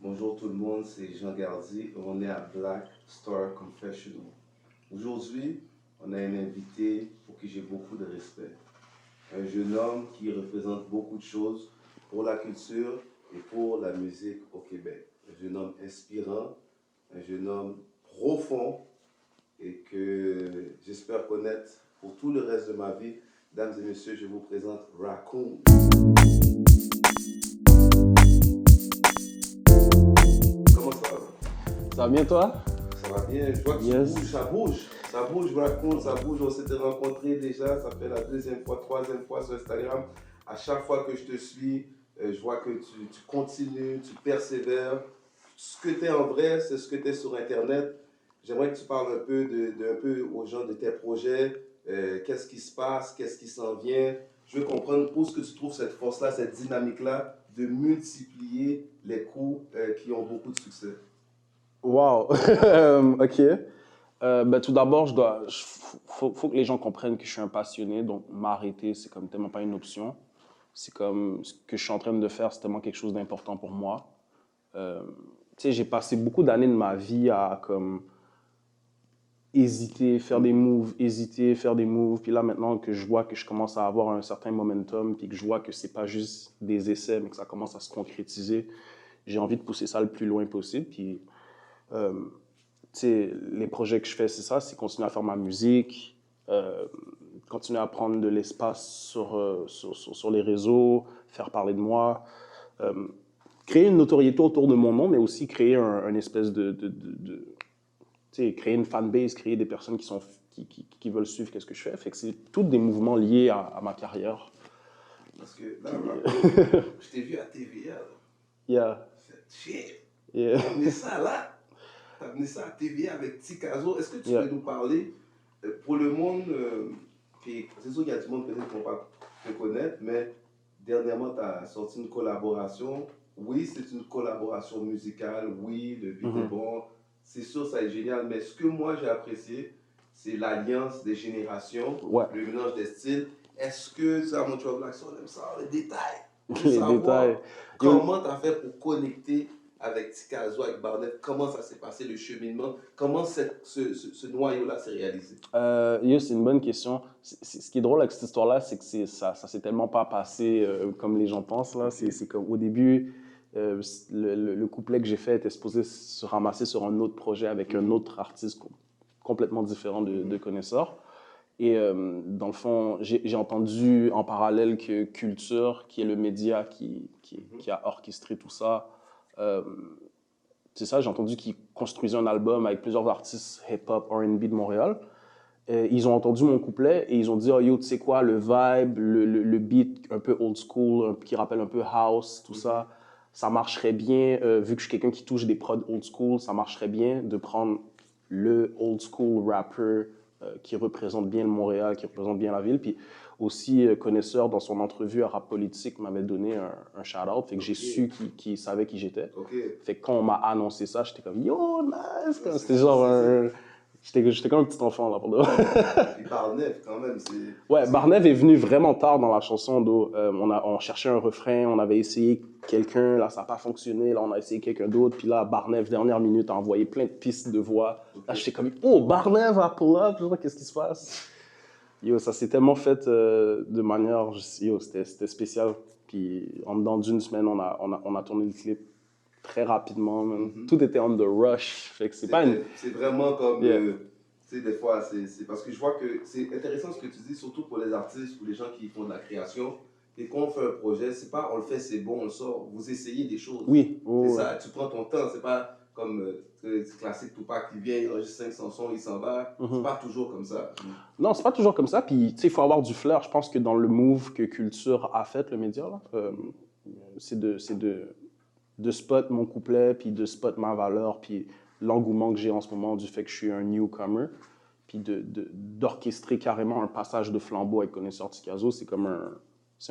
Bonjour tout le monde, c'est Jean Gardy et on est à Black Star Confessional. Aujourd'hui, on a un invité pour qui j'ai beaucoup de respect. Un jeune homme qui représente beaucoup de choses pour la culture et pour la musique au Québec. Un jeune homme inspirant, un jeune homme profond et que j'espère connaître pour tout le reste de ma vie. Mesdames et messieurs, je vous présente Raccoon. Comment ça va? Ça va bien toi? Ça va bien, je vois que Yes. tu bouges, ça bouge, raconte, ça bouge. On s'était rencontrés déjà, ça fait la deuxième fois, troisième fois sur Instagram. À chaque fois que je te suis, je vois que tu continues, tu persévères. Ce que tu es en vrai, c'est ce que tu es sur Internet. J'aimerais que tu parles un peu aux gens de tes projets, qu'est-ce qui se passe, qu'est-ce qui s'en vient. Je veux comprendre où est-ce que tu trouves cette force-là, cette dynamique-là de multiplier les coups qui ont beaucoup de succès. Wow. Ok. Tout d'abord, faut que les gens comprennent que je suis un passionné, donc m'arrêter, c'est comme tellement pas une option. C'est comme ce que je suis en train de faire, c'est tellement quelque chose d'important pour moi. Euh, Tu sais, j'ai passé beaucoup d'années de ma vie à comme hésiter, faire des moves, hésiter, faire des moves. Puis là, maintenant que je vois que je commence à avoir un certain momentum, puis que je vois que c'est pas juste des essais, mais que ça commence à se concrétiser, j'ai envie de pousser ça le plus loin possible. Puis Euh, les projets que je fais, c'est ça, c'est continuer à faire ma musique, continuer à prendre de l'espace sur les réseaux, faire parler de moi, euh, créer une notoriété autour de mon nom, mais aussi créer un espèce créer une fanbase, créer des personnes qui veulent suivre qu'est-ce que je fais. Fait que c'est tous des mouvements liés à ma carrière. Parce que là, je t'ai vu à TVA. Là. Yeah. Shit, Yeah. t'as amené ça là. T'as amené ça à TVA avec Tikazo. Est-ce que tu Yeah. peux nous parler pour le monde qui, c'est sûr qu'il y a du monde peut-être qui ne vont pas te connaître, mais dernièrement, tu as sorti une collaboration. Oui, c'est une collaboration musicale. Oui, le beat est bon. C'est sûr, ça est génial. Mais ce que moi, j'ai apprécié, c'est l'alliance des générations, Ouais. le mélange des styles. Est-ce que ça, mon Trouble Action, on aime ça, les détails? Je veux Les savoir détails. comment tu as fait pour connecter avec Tikazo, avec Barnett, comment ça s'est passé, le cheminement, comment ce noyau-là s'est réalisé? C'est une bonne question. Ce qui est drôle avec cette histoire-là, c'est que ça s'est tellement pas passé comme les gens pensent. Là. Okay. C'est comme au début, le couplet que j'ai fait était supposé se ramasser sur un autre projet avec un autre artiste complètement différent de Connaisseur. Et dans le fond, j'ai entendu en parallèle que Culture, qui est le média qui a orchestré tout ça, euh, c'est ça, j'ai entendu qu'ils construisaient un album avec plusieurs artistes hip-hop, R&B de Montréal. Ils ont entendu mon couplet et ils ont dit, oh yo, tu sais quoi, le vibe, le beat un peu old school, qui rappelle un peu house, tout ça, ça marcherait bien, vu que je suis quelqu'un qui touche des prods old school, ça marcherait bien de prendre le old school rapper qui représente bien le Montréal, qui représente bien la ville. Puis aussi, Connaisseur, dans son entrevue à Rap Politique, m'avait donné un shout-out. Fait que j'ai su qu'il savait qui j'étais. Fait que quand on m'a annoncé ça, j'étais comme, yo, nice! C'était genre J'étais comme un petit enfant, là, pour de Puis Barnev, quand même, c'est... Ouais, Barnev est venu vraiment tard dans la chanson, d'eau. On cherchait un refrain, on avait essayé quelqu'un, là, ça n'a pas fonctionné, là, on a essayé quelqu'un d'autre, puis là, Barnev, dernière minute, a envoyé plein de pistes de voix. Là, j'étais comme, oh, Barnev a pull up, qu'est-ce qui se passe? Yo, ça s'est tellement fait de manière, yo, c'était spécial. Puis en dedans d'une semaine, on a tourné le clip très rapidement, man. Tout était on the rush. Fait que c'est pas une... C'est vraiment comme... Yeah. Tu sais, des fois, c'est parce que je vois que c'est intéressant ce que tu dis, surtout pour les artistes ou les gens qui font de la création. Et quand on fait un projet, c'est pas on le fait, c'est bon, on le sort. Vous essayez des choses. Oui. C'est ça, tu prends ton temps. C'est pas comme classique Tupac qui vient, il enregistre 500 sons, il s'en va. C'est pas toujours comme ça. Non, c'est pas toujours comme ça. Puis, tu sais, il faut avoir du flair. Je pense que dans le move que Culture a fait, le média, là, c'est de spot mon couplet, puis de spot ma valeur, puis l'engouement que j'ai en ce moment du fait que je suis un newcomer, puis d'orchestrer carrément un passage de flambeau avec Connaisseur Tikazo, c'est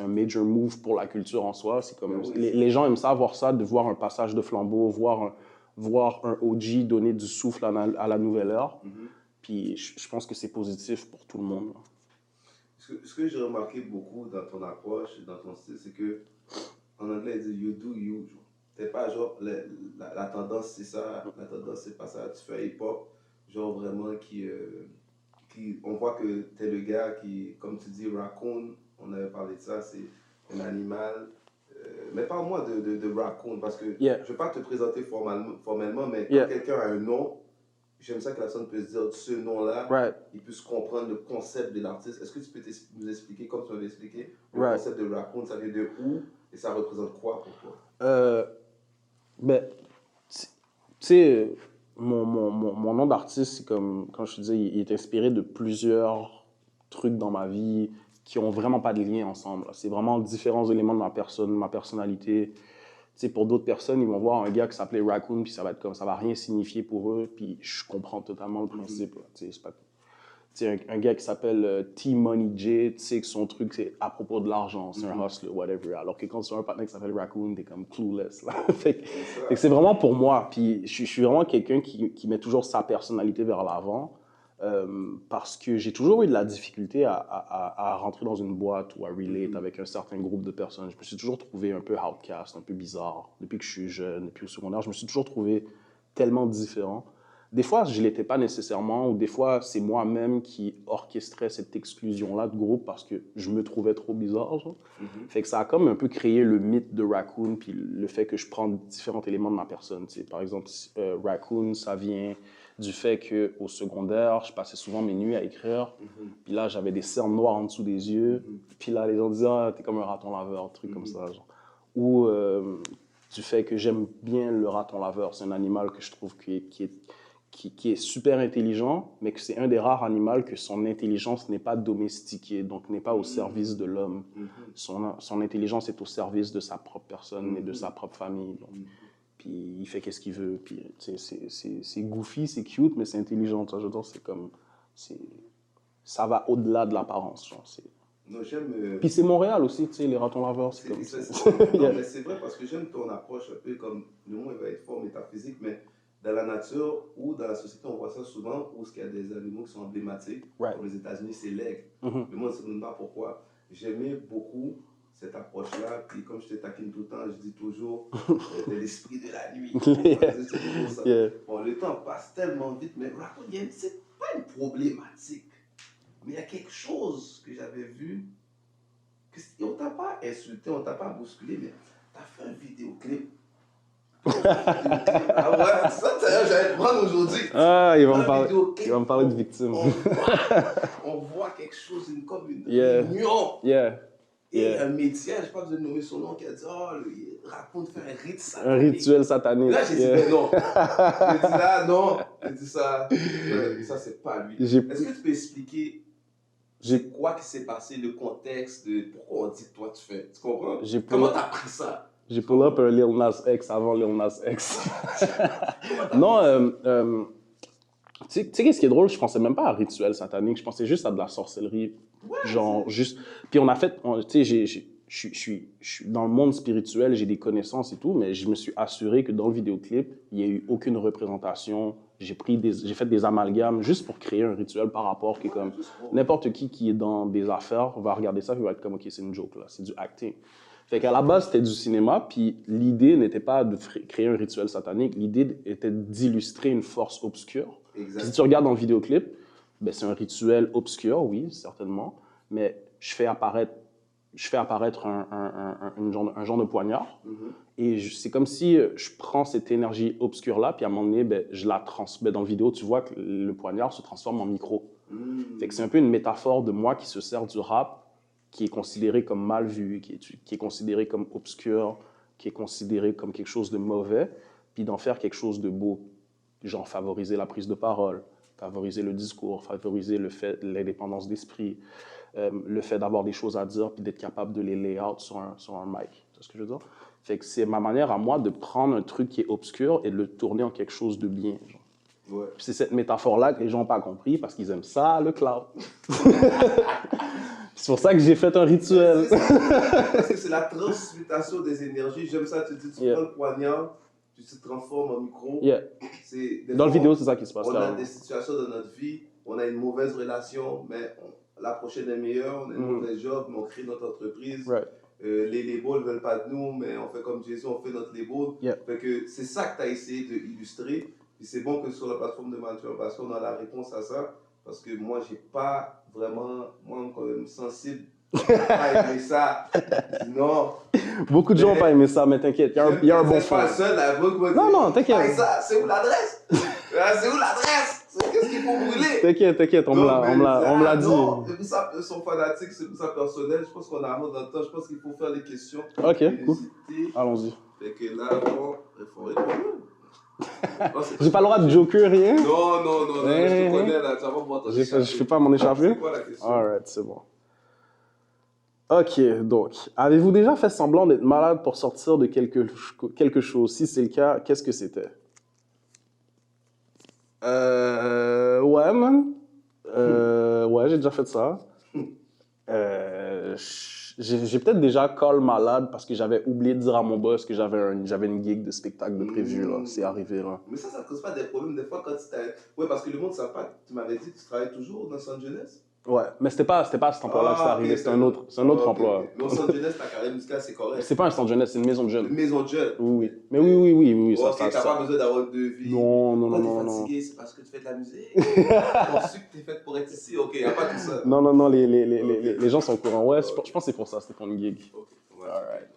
un major move pour la culture en soi. C'est comme, les gens aiment ça, voir ça, de voir un passage de flambeau, voir un OG donner du souffle à la nouvelle ère. Puis je pense que c'est positif pour tout le monde. Ce que j'ai remarqué beaucoup dans ton approche, dans ton style, c'est que en anglais, ils disent you do you. t'es pas genre, la tendance c'est ça, la tendance c'est pas ça. Tu fais un hip-hop, genre vraiment on voit que t'es le gars qui, comme tu dis, Raccoon, on avait parlé de ça, c'est un animal. Mais parle-moi de Raccoon, parce que je ne vais pas te présenter formellement, mais quand quelqu'un a un nom, j'aime ça que la personne puisse dire ce nom-là, il puisse comprendre le concept de l'artiste. Est-ce que tu peux nous expliquer, comme tu m'avais expliqué, le concept de Raccoon, ça vient de où et ça représente quoi pour toi? Ben, tu sais, mon nom d'artiste, c'est comme je te disais, il est inspiré de plusieurs trucs dans ma vie qui ont vraiment pas de lien ensemble. C'est vraiment différents éléments de ma personne, ma personnalité. Tu sais, pour d'autres personnes, ils vont voir un gars qui s'appelait Raccoon, puis ça va être comme ça va rien signifier pour eux, puis je comprends totalement le principe. Tu sais, c'est pas... Tu sais, un gars qui s'appelle T-Money J, tu sais que son truc, c'est à propos de l'argent, c'est un hustler, whatever. Alors que quand tu as un partenaire qui s'appelle Raccoon, t'es comme clueless. Là. fait que c'est vraiment pour moi. Puis je suis vraiment quelqu'un qui met toujours sa personnalité vers l'avant parce que j'ai toujours eu de la difficulté à rentrer dans une boîte ou à relate avec un certain groupe de personnes. Je me suis toujours trouvé un peu outcast, un peu bizarre. Depuis que je suis jeune, depuis au secondaire, je me suis toujours trouvé tellement différent. Des fois, je ne l'étais pas nécessairement, ou des fois, c'est moi-même qui orchestrais cette exclusion-là de groupe parce que je me trouvais trop bizarre. Genre. Fait que ça a comme un peu créé le mythe de Raccoon, puis le fait que je prends différents éléments de ma personne. Tu sais, par exemple, Raccoon, ça vient du fait qu'au secondaire, je passais souvent mes nuits à écrire, puis là, j'avais des cernes noires en dessous des yeux, puis là, les gens disaient « Ah, t'es comme un raton laveur », un truc comme ça. Genre. Ou du fait que j'aime bien le raton laveur. C'est un animal que je trouve qui est super intelligent, mais que c'est un des rares animaux que son intelligence n'est pas domestiquée, donc n'est pas au service de l'homme. Son intelligence est au service de sa propre personne et de sa propre famille. Donc. Puis il fait qu'est-ce qu'il veut. Puis c'est goofy, c'est cute, mais c'est intelligent. Je veux dire, c'est comme... Ça va au-delà de l'apparence. Non, j'aime... Puis c'est Montréal aussi, tu sais, les ratons laveurs, c'est comme ça. Non, mais c'est vrai parce que j'aime ton approche un peu comme... Le mot, il va être fort métaphysique, mais dans la nature ou dans la société, on voit ça souvent où il y a des animaux qui sont emblématiques. Comme les États-Unis, c'est l'aigle. Mais moi, je ne sais pas pourquoi. J'aimais beaucoup cette approche-là. Puis comme je te taquine tout le temps, je dis toujours de l'esprit de la nuit. Bon, le temps passe tellement vite, mais Raccoon, c'est pas une problématique. Mais il y a quelque chose que j'avais vu. On ne t'a pas insulté, on ne t'a pas bousculé, mais tu as fait un vidéoclip. Ah ouais, ça, j'allais te prendre aujourd'hui. Ah, il va me parler de victime. On voit quelque chose, comme une union. Et un média, je ne sais pas besoin de nommer son nom, qui a dit Raccoon fait un rite satanique. Un rituel satanique. Là, j'ai dit mais non. J'ai dit là, non. J'ai dit ça. Ça, c'est pas lui. Est-ce que tu peux expliquer c'est quoi qui s'est passé, le contexte de pourquoi on dit que toi tu fais? Tu comprends? Comment tu as pris ça? J'ai pull up un Lil Nas X avant Lil Nas X. Non, tu sais qu'est-ce qui est drôle? Je pensais même pas à rituel satanique, je pensais juste à de la sorcellerie. Genre, juste. Puis on a fait, tu sais, je suis dans le monde spirituel, j'ai des connaissances et tout, mais je me suis assuré que dans le vidéoclip, il n'y a eu aucune représentation. J'ai fait des amalgames juste pour créer un rituel par rapport que comme n'importe qui est dans des affaires va regarder ça et va être comme, OK, c'est une joke là, c'est du acting. Fait qu'à la base, c'était du cinéma, puis l'idée n'était pas de créer un rituel satanique, l'idée était d'illustrer une force obscure. Puis si tu regardes dans le vidéoclip, ben, c'est un rituel obscur, oui, certainement, mais je fais apparaître un genre de poignard, et c'est comme si je prends cette énergie obscure-là, puis à un moment donné, ben, je la transmets dans la vidéo, tu vois que le poignard se transforme en micro. Fait que c'est un peu une métaphore de moi qui se sert du rap, qui est considéré comme mal vu, qui est considéré comme obscur, qui est considéré comme quelque chose de mauvais, puis d'en faire quelque chose de beau. Genre favoriser la prise de parole, favoriser le discours, favoriser l'indépendance d'esprit, le fait d'avoir des choses à dire, puis d'être capable de les lay out sur un mic. C'est ce que je veux dire? Fait que c'est ma manière à moi de prendre un truc qui est obscur et de le tourner en quelque chose de bien. Genre. Ouais. C'est cette métaphore-là que les gens n'ont pas compris parce qu'ils aiment ça, le cloud. C'est pour ça que j'ai fait un rituel. Parce que c'est la transmutation des énergies. J'aime ça, tu dis, tu prends le poignard, tu te transformes en micro. Dans la vidéo, c'est ça qui se passe. On a des situations dans notre vie, on a une mauvaise relation, mais la prochaine est meilleure, on a un mauvais job, mais on crée notre entreprise. les labels ne veulent pas de nous, mais on fait comme Jésus, on fait notre label. Yeah. Fait que c'est ça que tu as essayé d'illustrer. Puis c'est bon que sur la plateforme de Masturbation, on a la réponse à ça. Parce que moi, j'ai pas vraiment, moi, quand même sensible, pas aimé ça. Non. Beaucoup de gens n'ont pas aimé ça, mais t'inquiète, il y a un bon fond. fond. Pas seul, là, Non, t'inquiète. Ça, c'est où l'adresse? C'est où l'adresse? Qu'est-ce qu'il faut brûler? T'inquiète, on me l'a dit. Non, c'est pour ça qu'ils sont fanatiques, c'est pour ça personnel. Je pense qu'on a un autre dans le temps. Je pense qu'il faut faire des questions. Ok, cool. Allons-y. Fait que là, bon, il faut répondre. J'ai pas le droit de joker, rien? Non, je te connais là, tu vas pas pouvoir t'en échapper. Je fais pas m'en échapper? C'est quoi la question? Alright, c'est bon. Ok, donc, avez-vous déjà fait semblant d'être malade pour sortir de quelque chose? Si c'est le cas, qu'est-ce que c'était? Ouais, man. Ouais, j'ai déjà fait ça. J'ai peut-être déjà call malade parce que j'avais oublié de dire à mon boss que j'avais une gig de spectacle de prévu, là. C'est arrivé, là. Mais ça cause pas des problèmes des fois quand tu t'as... Ouais, parce que le monde ne sait pas. Tu m'avais dit que tu travailles toujours dans Los Angeles? Ouais, mais c'était pas à cet emploi-là que c'est arrivé, c'était un autre emploi. Mais Los Angeles, ta carrière musicale, c'est correct. C'est pas un centre jeunesse, c'est une maison de jeunes. Une maison de jeunes? Oui. Mais oui, ça, t'as pas besoin d'avoir de vie. Non. Quand t'es fatigué, c'est parce que tu fais de la musique. T'as su que t'es faite pour être ici, ok, y a pas tout ça. Non, les gens sont au courant. Ouais, je pense que c'est pour ça, c'était pour une gig. Ok, alright.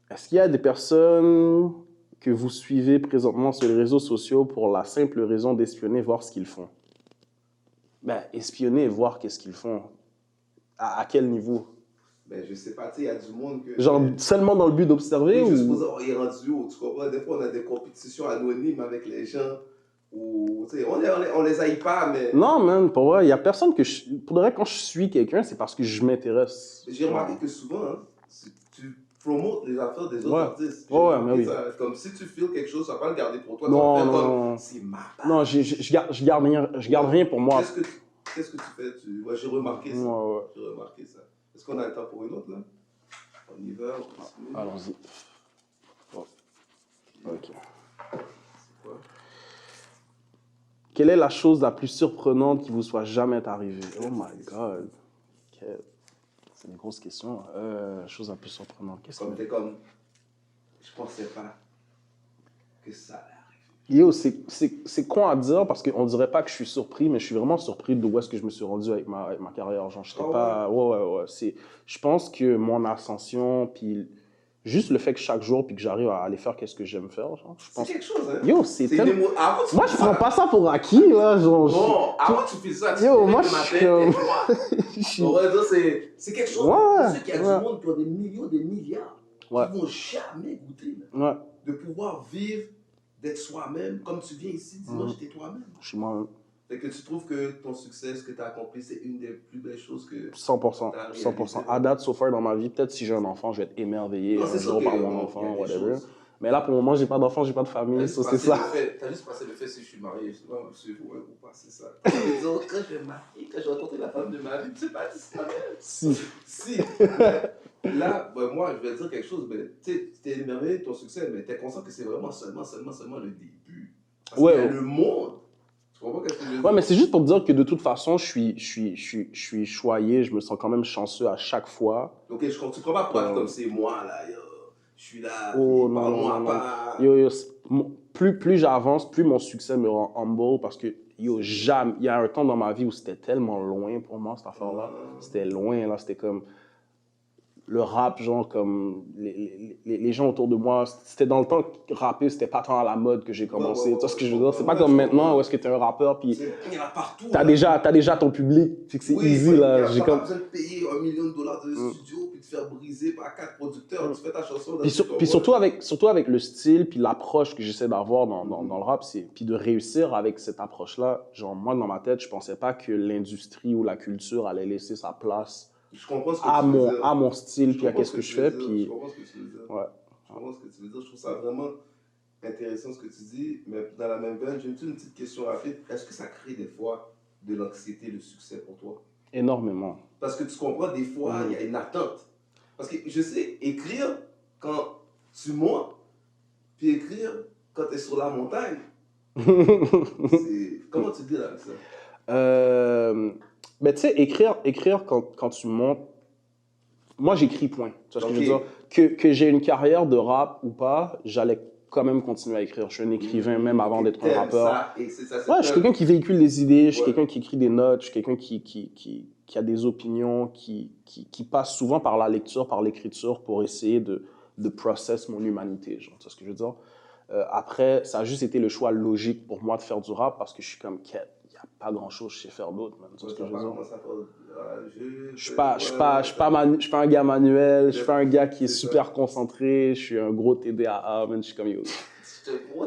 Est-ce qu'il y a des personnes que vous suivez présentement sur les réseaux sociaux pour la simple raison d'espionner, voir ce qu'ils font? Ben, espionner et voir qu'est-ce qu'ils font. À quel niveau? Ben, je sais pas, tu sais, il y a du monde que... Genre, seulement dans le but d'observer ou... Juste pour dire, il est rendu haut, tu comprends? Des fois, on a des compétitions anonymes avec les gens, où, tu sais, on les haït pas, mais... Non, man, pour vrai, il y a personne que je... Pour de vrai, quand je suis quelqu'un, c'est parce que je m'intéresse. J'ai remarqué que souvent, hein, tu promotes les affaires des autres artistes. Ouais, mais oui. Ça, comme si tu files quelque chose, tu vas pas le garder pour toi. Non. C'est ma part. Non, je garde rien pour moi. Qu'est-ce que tu fais? Ouais, j'ai remarqué ça. Ouais. J'ai remarqué ça. Est-ce qu'on a le temps pour une autre, là? On y va, on continue. Allons-y. Bon. Ok. C'est quoi? Quelle est la chose la plus surprenante qui vous soit jamais arrivée? Oh my God. C'est une grosse question. Chose la plus surprenante. T'es comme, je pensais pas que ça allait arriver. Yo, c'est con à dire parce qu'on dirait pas que je suis surpris, mais je suis vraiment surpris d'où est-ce que je me suis rendu avec ma carrière. Genre, j'étais pas... Ouais. Je pense que mon ascension, puis juste le fait que chaque jour, puis que j'arrive à aller faire qu'est-ce que j'aime faire, genre, je pense... C'est quelque chose, hein? Yo, c'est tellement... Moi, je prends pas ça pour acquis, là, genre... Non, avant tu fais ça, yo, moi, je suis... On va dire, c'est quelque chose. Ouais, qu'il y a du monde qui ont des millions, des milliards, qui vont jamais goûter, là, de pouvoir vivre, d'être soi-même, comme tu viens ici, dimanche, t'es toi-même. Je suis moi-même. Fait que tu trouves que ton succès, ce que tu as accompli, c'est une des plus belles choses que... 100%. À date, so far, dans ma vie, peut-être si j'ai un enfant, je vais être émerveillé un jour par mon enfant, whatever. Mais là, pour le moment, j'ai pas d'enfant, j'ai pas de famille, so c'est ça. T'as juste passé le fait si je suis marié, je sais pas, monsieur, ou pas, c'est ça. Quand je vais marier, quand je vais rencontrer la femme de ma vie, tu sais pas si c'est la même. Si. Là, moi, je vais dire quelque chose, mais tu t'es émerveillé de ton succès, mais t'es conscient que c'est vraiment seulement le début. Parce qu'il y a le monde. Tu comprends qu'est-ce que je veux dire? Ouais, mais c'est juste pour te dire que de toute façon, je suis choyé, je me sens quand même chanceux à chaque fois. Ok, tu prends pas pour être comme c'est moi, là, je suis là, parle-moi pas. Plus j'avance, plus mon succès me rend humble parce que, jamais, il y a un temps dans ma vie où c'était tellement loin pour moi, cette affaire-là. C'était loin, là, c'était comme... Le rap, genre, comme les gens autour de moi, c'était dans le temps que rapper, c'était pas tant à la mode que j'ai commencé. Tu vois ce que je veux dire? C'est pas comme maintenant où est-ce que t'es un rappeur, puis il y en a partout. T'as déjà ton public, c'est easy, là. T'as pas besoin de payer $1 million de studio, puis de faire briser par 4 producteurs, tu fais ta chanson. Puis surtout avec le style, puis l'approche que j'essaie d'avoir dans le rap, puis de réussir avec cette approche-là. Genre, moi, dans ma tête, je pensais pas que l'industrie ou la culture allait laisser sa place je comprends ce que tu veux dire. À mon style, puis à qu'est-ce que je fais. Puis... Je comprends ce que tu veux dire. Ouais. Je comprends ce que tu veux dire. Je trouve ça vraiment intéressant ce que tu dis. Mais dans la même veine, j'ai une petite question rapide. Est-ce que ça crée des fois de l'anxiété, le succès pour toi? Énormément. Parce que tu comprends, des fois, il y a une attente. Parce que je sais, écrire quand tu montes, puis écrire quand tu es sur la montagne. Comment tu dis là avec ça? Ben, tu sais, écrire quand tu montes. Moi, j'écris point. Tu vois ce que je veux dire? Que j'ai une carrière de rap ou pas, j'allais quand même continuer à écrire. Je suis un écrivain même avant d'être un rappeur. Ça, et c'est ça, Ouais, je suis quelqu'un qui véhicule des idées, je suis Ouais. quelqu'un qui écrit des notes, je suis quelqu'un qui a des opinions, qui passe souvent par la lecture, par l'écriture pour essayer de process mon humanité. Genre, tu vois ce que je veux dire? Après, ça a juste été le choix logique pour moi de faire du rap parce que je suis comme, il n'y a pas grand-chose que je sais faire d'autre, man. Tu vois ce que je veux dire? Je suis pas un gars manuel, je suis pas un gars qui est super concentré, je suis un gros TDAH, man. Je suis comme, yo.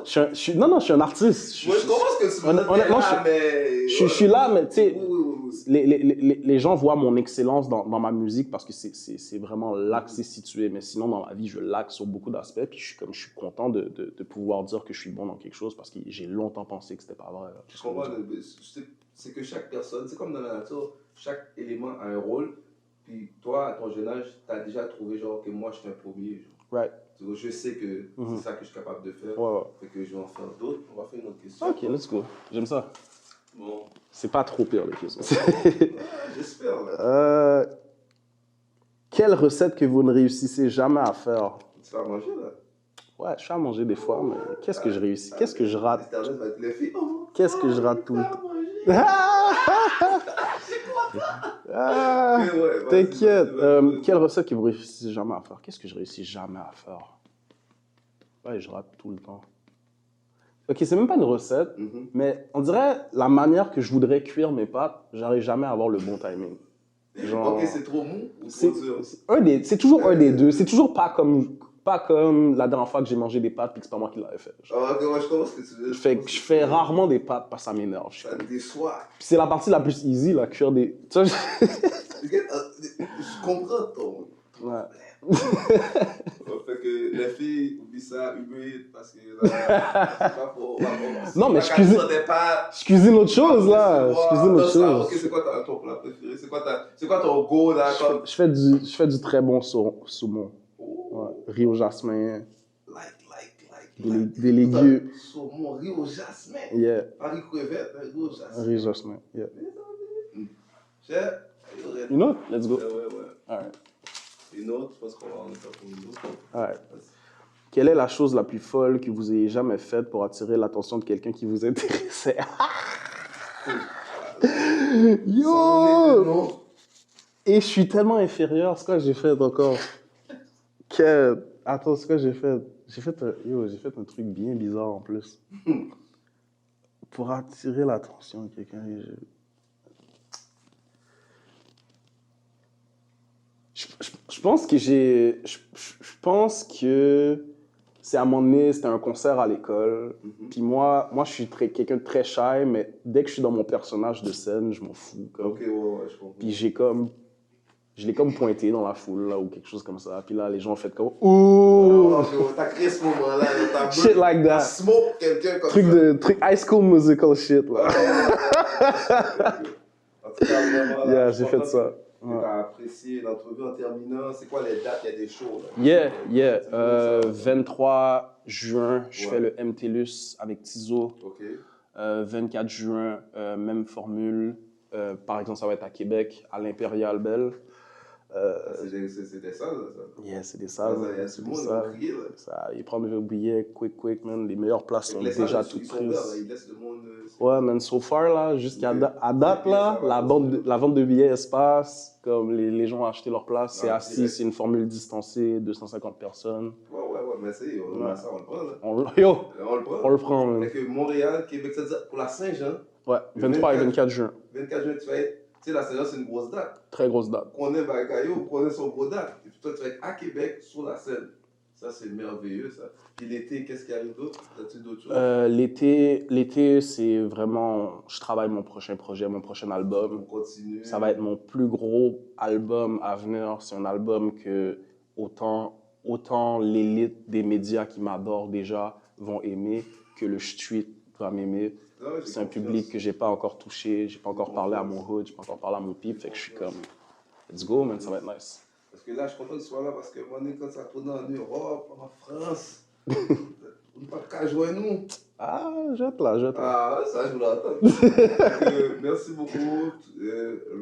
Je suis un artiste. Moi, je comprends ce que tu veux dire. Honnêtement, je suis là, mais tu sais, Oui. les gens voient mon excellence dans ma musique parce que c'est vraiment là que c'est situé. Mais sinon, dans ma vie, je laque sur beaucoup d'aspects. Puis je suis content de pouvoir dire que je suis bon dans quelque chose parce que j'ai longtemps pensé que c'était pas vrai. Là. Je comprends. C'est que chaque personne, c'est comme dans la nature, chaque élément a un rôle. Puis toi, à ton jeune âge, tu as déjà trouvé genre que moi, je suis un premier. Genre. Right. Je sais que c'est ça que je suis capable de faire. Ouais. Fait que je vais en faire d'autres. On va faire une autre question. Ok, let's go. J'aime ça. Bon. C'est pas trop pire, les questions. J'espère. Quelle recette que vous ne réussissez jamais à faire? Tu vas manger, là? Ouais, je fais à manger des fois, mais qu'est-ce que je réussis? Qu'est-ce que je rate? Qu'est-ce que je rate tout le temps? T'inquiète. Quelle recette que vous réussissez jamais à faire? Qu'est-ce que je réussis jamais à faire? Ouais, je rate tout le temps. Ok, c'est même pas une recette, mais on dirait la manière que je voudrais cuire mes pâtes, j'arrive jamais à avoir le bon timing. Genre, ok, c'est trop mou ou trop dur? C'est toujours un des deux. C'est toujours pas comme la dernière fois que j'ai mangé des pâtes et que c'est pas moi qui l'avais fait. Ah, ok, moi je comprends ce que tu veux dire. Je fais rarement des pâtes parce que ça m'énerve. Ça me déçoit. C'est la partie la plus easy, la cuire des... Tu vois, je comprends ton... Ouais. Fait que les filles oublient ça, humide, parce que là, c'est pas pour... Non, mais je cuisine autre chose, là. Je cuisine autre chose. Ok, c'est quoi ton plat préféré? C'est quoi ton go, là? Je fais du très bon saumon. Ouais. Riz au jasmin. Des légumes. Saumon, riz au jasmin? Yeah. Pas riz crevette, riz au jasmin. Riz au jasmin, yeah. Cher? Une autre? Let's go. Ouais. Alright. Une autre, je pense qu'on va en faire pour une autre. Alright. Quelle est la chose la plus folle que vous ayez jamais faite pour attirer l'attention de quelqu'un qui vous intéressait? Yo! Et je suis tellement inférieur. C'est quoi que j'ai fait encore? Attends, c'est quoi que j'ai fait? J'ai fait un truc bien bizarre en plus. Pour attirer l'attention de quelqu'un. Je pense que c'est à un moment donné, c'était un concert à l'école. Puis moi, je suis quelqu'un de très shy, mais dès que je suis dans mon personnage de scène, je m'en fous. Ok, ouais, je comprends. Puis je l'ai comme pointé dans la foule, là, ou quelque chose comme ça. Puis là, les gens ont fait comme « Ouh! » T'as créé ce moment-là, t'as Shit like that. smoke quelqu'un comme Truc High School Musical shit, là. En tout cas, vraiment, yeah, j'ai fait ça. T'as apprécié l'entrevue en terminant. C'est quoi les dates? Il y a des shows, là. Yeah. 23 juin, je fais le MTLUS avec Tizo. OK. 24 juin, même formule. Par exemple, ça va être à Québec, à l'Impérial Belle. C'est des salles, ça? Yeah, c'est des salles. Il y a tout le monde qui va crier, là. Ils prennent le billet, quick, man. Les meilleures places sont déjà toutes prises. Ils laissent le monde... Ouais, man, so far, là, jusqu'à date, là, la vente de billets espace, comme les gens ont acheté leur place, c'est assis, c'est une formule distancée, 250 personnes. Ouais, mais c'est, on le prend, là. On le prend, man. Fait que Montréal, Québec, ça veut dire pour la Saint-Jean. Ouais, 23 et 24 juin. 24 juin, tu vas être... Tu sais, la Saint-Jean, c'est une grosse date. Très grosse date. On est Bagayo, on est son gros date. Et puis toi, tu vas être à Québec, sur la scène. Ça, c'est merveilleux, ça. Puis l'été, qu'est-ce qui arrive d'autre? As-tu d'autres choses? L'été, c'est vraiment... Je travaille mon prochain projet, mon prochain album. On continue. Ça va être mon plus gros album à venir. C'est un album que autant l'élite des médias qui m'adorent déjà vont aimer, que le street va m'aimer. C'est un public que j'ai pas encore touché, j'ai pas encore parlé à mon hood, j'ai pas encore parlé à mon peep, fait que je suis comme, let's go, man, ça va être nice. Parce que là, je suis content que tu sois là, parce que moi, quand ça tourne en Europe, en France, on ne peut pas joins-nous. Ah, jette là. Ah, ça, je l'attends. Merci beaucoup,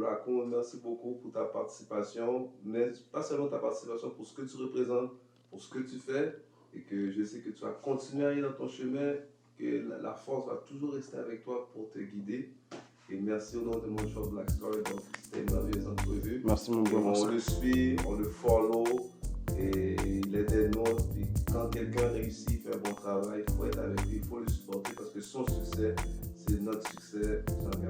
Raccoon, merci beaucoup pour ta participation, mais pas seulement ta participation, pour ce que tu représentes, pour ce que tu fais, et que je sais que tu vas continuer à aller dans ton chemin, que la force va toujours rester avec toi pour te guider. Et merci au nom de mon show Black Story, donc c'était une merveilleuse entrevue. Merci mon bro. On le suit, on le follow, et il est des nôtres. Et quand quelqu'un réussit, fait un bon travail, il faut être avec lui, il faut le supporter parce que son succès, c'est notre succès. J'en ai